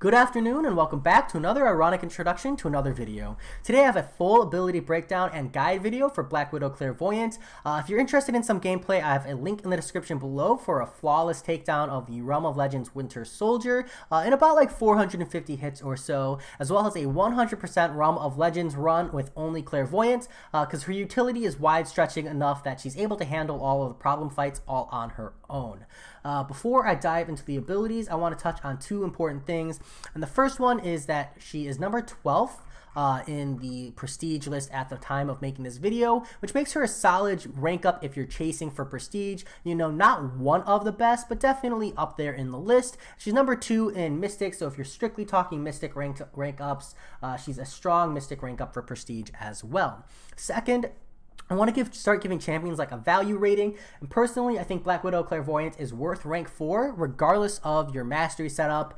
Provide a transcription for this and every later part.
Good afternoon and welcome back to another ironic introduction to another video. Today I have a full ability breakdown and guide video for Black Widow Clairvoyant. If you're interested in some gameplay, I have a link in the description below for a flawless takedown of the Realm of Legends Winter Soldier in about like 450 hits or so, as well as a 100% Realm of Legends run with only Clairvoyant, because her utility is wide stretching enough that she's able to handle all of the problem fights all on her own. Before I dive into the abilities, I want to touch on two important things. And the first one is that she is number 12th in the prestige list at the time of making this video, which makes her a solid rank up if you're chasing for prestige. You know, not one of the best, but definitely up there in the list. She's number 2 in Mystic, so if you're strictly talking Mystic rank ups, she's a strong Mystic rank up for prestige as well. Second, I want to start giving champions like a value rating, and personally I think Black Widow Clairvoyant is worth rank 4 regardless of your mastery setup,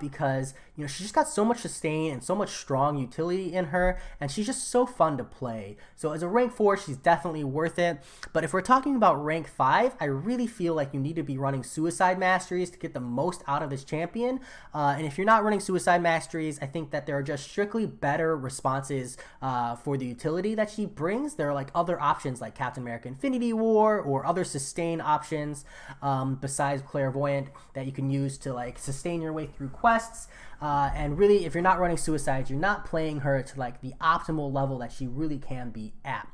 because you know she's just got so much sustain and so much strong utility in her, and she's just so fun to play. So as a rank 4 she's definitely worth it. But if we're talking about rank 5, I really feel like you need to be running suicide masteries to get the most out of this champion, and if you're not running suicide masteries, I think that there are just strictly better responses for the utility that she brings. There are like other options like Captain America Infinity War or other sustain options besides Clairvoyant that you can use to like sustain your way through quests, and really if you're not running suicides, you're not playing her to like the optimal level that she really can be at.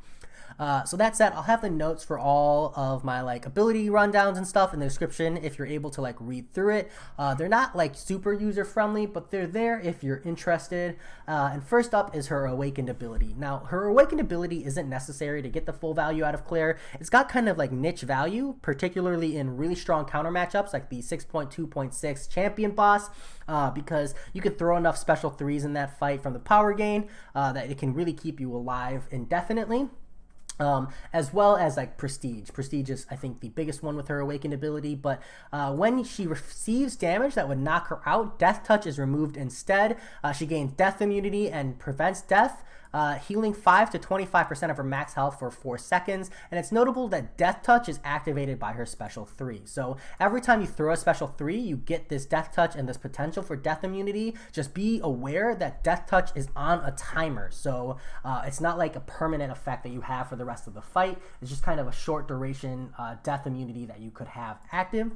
So that said, I'll have the notes for all of my like ability rundowns and stuff in the description if you're able to like read through it. They're not like super user friendly, but they're there if you're interested. And first up is her awakened ability. Now her awakened ability isn't necessary to get the full value out of Claire. It's got kind of like niche value, particularly in really strong counter matchups like the 6.2.6 champion boss, because you can throw enough special 3s in that fight from the power gain that it can really keep you alive indefinitely. As well as like Prestige. Prestige is, I think, the biggest one with her awakened ability, but when she receives damage that would knock her out, Death Touch is removed instead. She gains death immunity and prevents death, healing 5 to 25% of her max health for 4 seconds, and it's notable that Death Touch is activated by her special 3. So every time you throw a special 3, you get this Death Touch and this potential for death immunity. Just be aware that Death Touch is on a timer, so it's not like a permanent effect that you have for the rest of the fight. It's just kind of a short duration death immunity that you could have active.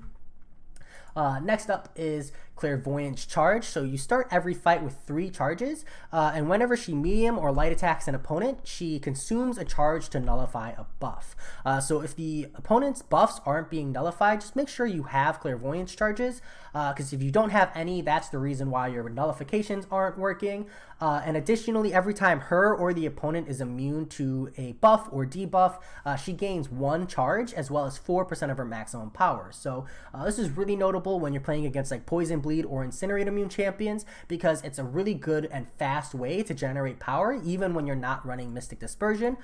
Next up is Clairvoyance Charge. So you start every fight with 3 charges, and whenever she medium or light attacks an opponent, she consumes a charge to nullify a buff. So if the opponent's buffs aren't being nullified, just make sure you have Clairvoyance Charges, because if you don't have any, that's the reason why your nullifications aren't working. And additionally, every time her or the opponent is immune to a buff or debuff, she gains 1 charge as well as 4% of her maximum power. So this is really notable when you're playing against like Poison, Bleed, or Incinerate immune champions, because it's a really good and fast way to generate power even when you're not running Mystic Dispersion.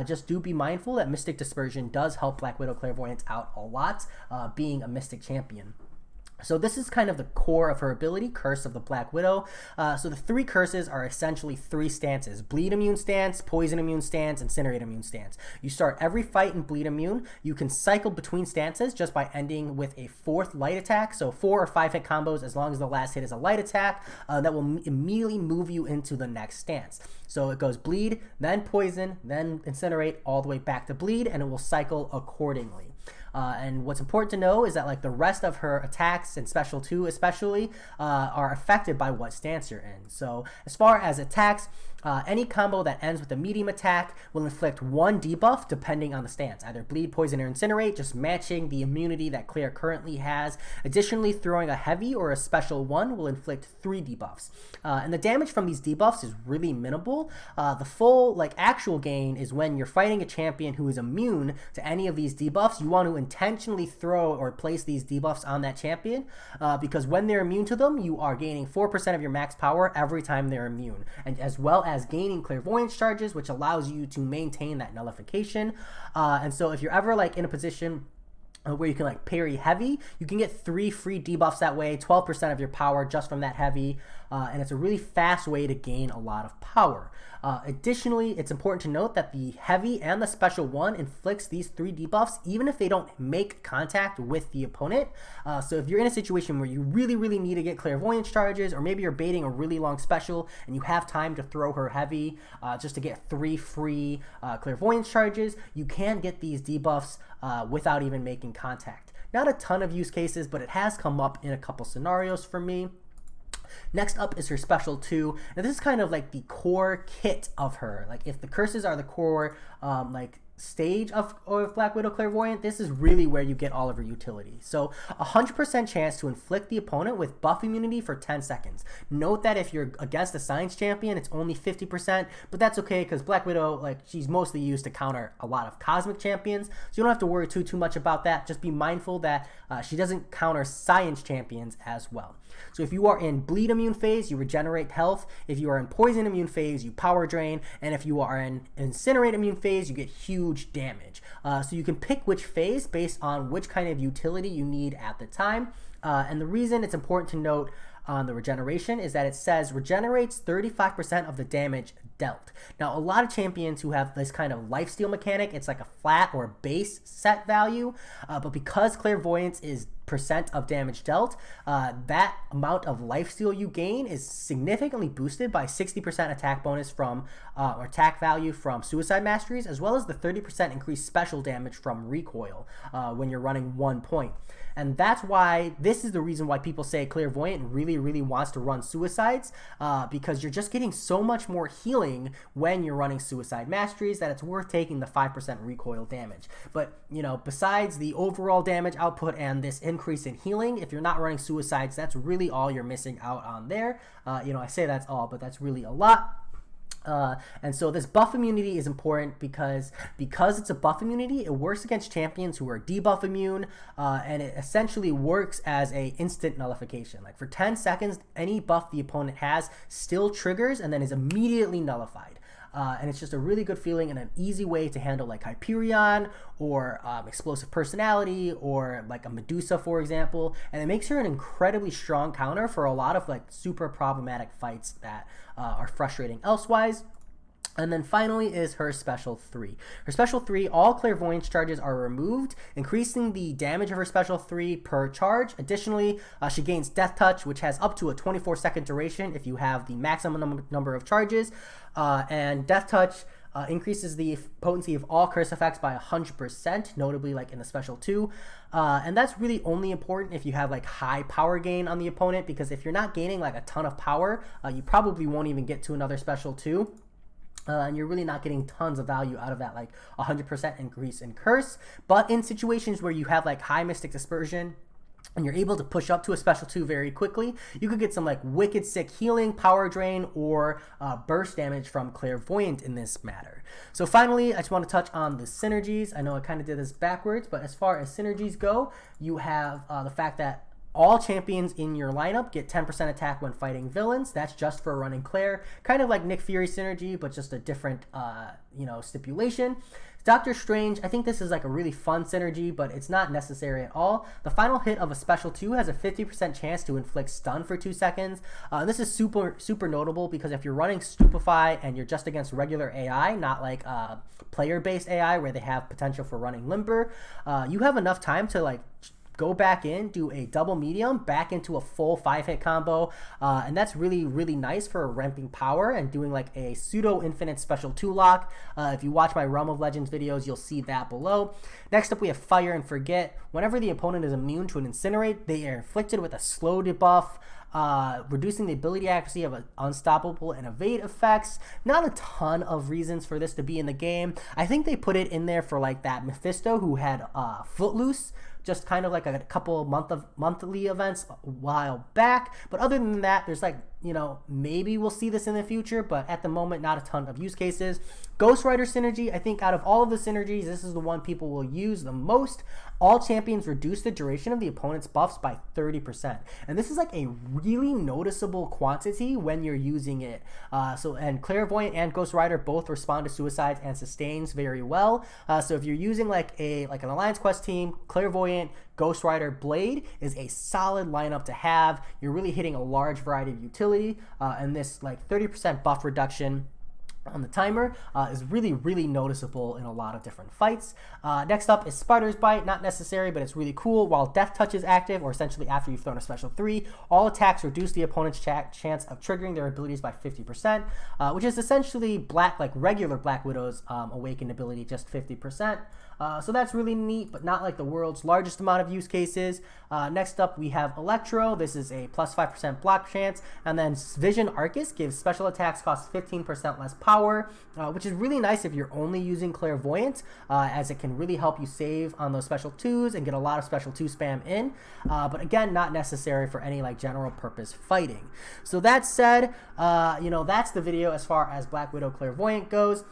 Just do be mindful that Mystic Dispersion does help Black Widow Clairvoyance out a lot, being a Mystic champion. So this is kind of the core of her ability, Curse of the Black Widow. So the 3 curses are essentially 3 stances: Bleed Immune stance, Poison Immune stance, Incinerate Immune stance. You start every fight in Bleed Immune. You can cycle between stances just by ending with a 4th light attack. So 4 or 5 hit combos as long as the last hit is a light attack, that will immediately move you into the next stance. So it goes Bleed, then Poison, then Incinerate, all the way back to Bleed, and it will cycle accordingly. And what's important to know is that like the rest of her attacks and special 2 especially are affected by what stance you're in. So as far as attacks, any combo that ends with a medium attack will inflict 1 debuff depending on the stance, either Bleed, Poison, or Incinerate, just matching the immunity that Claire currently has. Additionally, throwing a heavy or a special 1 will inflict 3 debuffs. And the damage from these debuffs is really minimal. The full like actual gain is when you're fighting a champion who is immune to any of these debuffs. You want to intentionally throw or place these debuffs on that champion, because when they're immune to them, you are gaining 4% of your max power every time they're immune, and as well as gaining Clairvoyance Charges, which allows you to maintain that nullification. And so if you're ever like in a position where you can like parry heavy. You can get 3 free debuffs that way, 12% of your power just from that heavy, and it's a really fast way to gain a lot of power. Additionally, it's important to note that the heavy and the special one inflicts these 3 debuffs even if they don't make contact with the opponent. So if you're in a situation where you really need to get Clairvoyance charges, or maybe you're baiting a really long special and you have time to throw her heavy just to get 3 free Clairvoyance charges, you can get these debuffs without even making contact. Not a ton of use cases, but it has come up in a couple scenarios for me. Next up is her special 2. Now this is kind of like the core kit of her. Like if the curses are the core like stage of Black Widow Clairvoyant, this is really where you get all of her utility. So 100% chance to inflict the opponent with buff immunity for 10 seconds. Note that if you're against a science champion, it's only 50%, but that's okay because Black Widow, like, she's mostly used to counter a lot of cosmic champions, so you don't have to worry too much about that. Just be mindful that she doesn't counter science champions as well. So if you are in bleed immune phase, you regenerate health. If you are in poison immune phase, you power drain. And if you are in incinerate immune phase, you get huge damage. So you can pick which phase based on which kind of utility you need at the time. And the reason it's important to note on the regeneration is that it says regenerates 35% of the damage dealt. Now, a lot of champions who have this kind of lifesteal mechanic, it's like a flat or base set value, but because Clairvoyance is percent of damage dealt, that amount of lifesteal you gain is significantly boosted by 60% attack bonus from or attack value from Suicide Masteries, as well as the 30% increased special damage from recoil when you're running 1 point. And that's why, this is the reason why people say Clairvoyant really wants to run Suicides, because you're just getting so much more healing when you're running Suicide Masteries that it's worth taking the 5% recoil damage. But, you know, besides the overall damage output and this increase in healing, if you're not running Suicides, that's really all you're missing out on there. You know, I say that's all, but that's really a lot. And so this buff immunity is important because it's a buff immunity, it works against champions who are debuff immune, and it essentially works as a instant nullification. Like for 10 seconds, any buff the opponent has still triggers and then is immediately nullified. And it's just a really good feeling and an easy way to handle like Hyperion or Explosive Personality or like a Medusa, for example. And it makes her an incredibly strong counter for a lot of like super problematic fights that are frustrating elsewise. And then finally is her special 3. Her special 3, all Clairvoyance charges are removed, increasing the damage of her special 3 per charge. Additionally, she gains Death Touch, which has up to a 24-second duration if you have the maximum number of charges. And Death Touch increases the potency of all curse effects by 100%, notably like in the special 2. And that's really only important if you have like high power gain on the opponent, because if you're not gaining like a ton of power, you probably won't even get to another special 2. And you're really not getting tons of value out of that, like 100% increase in curse. But in situations where you have like high Mystic Dispersion and you're able to push up to a special 2 very quickly, you could get some like wicked sick healing, power drain, or burst damage from Clairvoyant in this matter. So finally, I just want to touch on the synergies. I know I kind of did this backwards, but as far as synergies go, you have the fact that all champions in your lineup get 10% attack when fighting villains. That's just for running Claire. Kind of like Nick Fury synergy, but just a different, stipulation. Doctor Strange, I think this is like a really fun synergy, but it's not necessary at all. The final hit of a special 2 has a 50% chance to inflict stun for 2 seconds. This is super notable because if you're running Stupefy and you're just against regular AI, not like player-based AI where they have potential for running Limber, you have enough time to like go back in, do a double medium, back into a full 5-hit combo, and that's really nice for ramping power and doing like a pseudo infinite special 2 lock. If you watch my Realm of Legends videos, you'll see that below. Next up, we have Fire and Forget. Whenever the opponent is immune to an Incinerate, they are inflicted with a slow debuff, reducing the ability accuracy of unstoppable and evade effects. Not a ton of reasons for this to be in the game. I think they put it in there for like that Mephisto who had Footloose, just kind of like a couple monthly events a while back. But other than that, there's like, you know, maybe we'll see this in the future, but at the moment, not a ton of use cases. Ghost Rider synergy, I think out of all of the synergies, this is the one people will use the most. All champions reduce the duration of the opponent's buffs by 30%. And this is like a really noticeable quantity when you're using it. And Clairvoyant and Ghost Rider both respond to suicides and sustains very well. So if you're using like an Alliance Quest team, Clairvoyant, Ghost Rider, Blade is a solid lineup to have. You're really hitting a large variety of utility, and this like 30% buff reduction on the timer is really, really noticeable in a lot of different fights. Next up is Spider's Bite. Not necessary, but it's really cool. While Death Touch is active, or essentially after you've thrown a special 3, all attacks reduce the opponent's chance of triggering their abilities by 50%, which is essentially regular Black Widow's awakened ability, just 50%. So that's really neat, but not like the world's largest amount of use cases. Next up, we have Electro. This is a plus 5% block chance. And then Vision Aarkus gives special attacks cost 15% less power, which is really nice if you're only using Clairvoyant, as it can really help you save on those special 2s and get a lot of special 2 spam in. But again, not necessary for any like general purpose fighting. So that said, you know, that's the video as far as Black Widow Clairvoyant goes.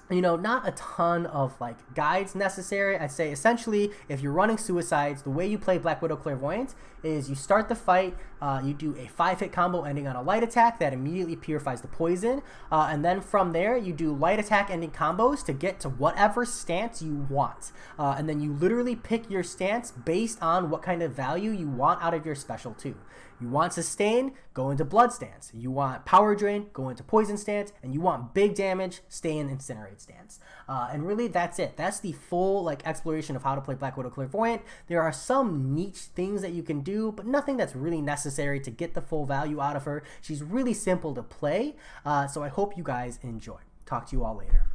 You know, not a ton of like guides necessary. I'd say essentially, if you're running suicides, the way you play Black Widow Clairvoyant is you start the fight, you do a 5-hit combo ending on a light attack that immediately purifies the poison, and then from there you do light attack ending combos to get to whatever stance you want, and then you literally pick your stance based on what kind of value you want out of your special 2. You want sustain, go into blood stance. You want power drain, go into poison stance, and you want big damage, stay in incinerate stance. And really, that's it. That's the full like exploration of how to play Black Widow Clairvoyant. There are some niche things that you can do, but nothing that's really necessary to get the full value out of her. She's really simple to play, so I hope you guys enjoy. Talk to you all later.